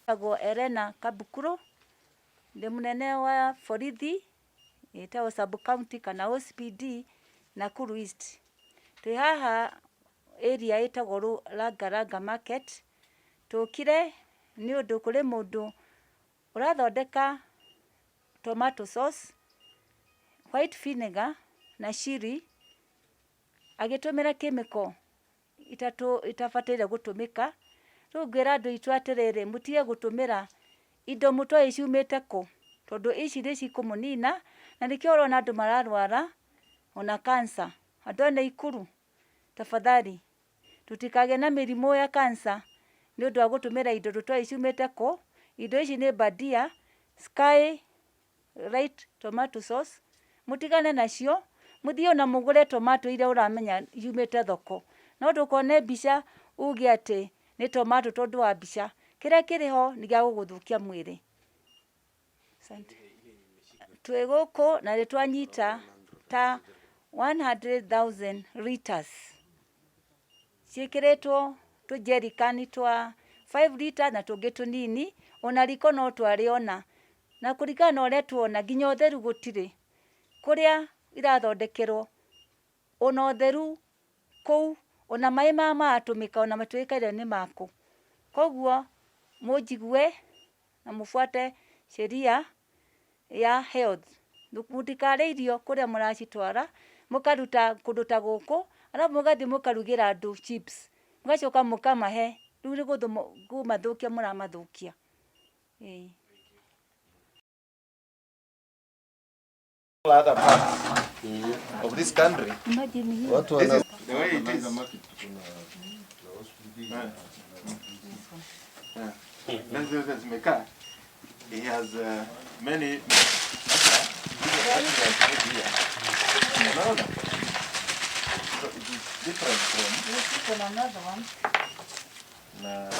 Agwo Elena Kabukuro ndi munene wa borithi itawo sub county kana OCPD Nakuru East. Twi haha area itagwo Ranga market tukire ni undu kuri mundu urathondeka tomato sauce, white vinegar na chili agitumira chemical itafatire gutumika. Tungwira andu itu atiriri mutige gutumira indo mutoi ciumite ku tondu ici ni cikumunina na nikio urona andu mararwara ona cancer. Andu a Nakuru tafadhali tutikage na mirimu ya cancer ni undu wa gutumira indo tutoi ciumite ku. Indo ici ni badia sky right tomato sauce. Mutigane nacio muthie na mugure tomato iria uramenya yumite thoko. No ndukone mbica uge ati ni tomato tondu wa mbica. Kiria kiriho ni gia guguthukia mwiri. Asante. Twi guku na ritwanyita ta 100,000 liters. Cikiritwo tu jerrycan twa 5 liters na tungi tunini ona riko no twariona. Na kurikana na uria tuona nginya utheru gutiri. Kuria irathondekerwo ona utheru kou ona mai mama atumika ona matuikaire ni maku. Koguo mujigue na mufuate sheria ya health. Mutikare irio kuria muracitwara mukaruta kundu ta guku arabu mugathi mukarugira andu chips mugacoka mukamahe riu ni gumathukia muramathukia. Other parts of this country. What was the way it is. He has many. No. So it is different from. Another one. No.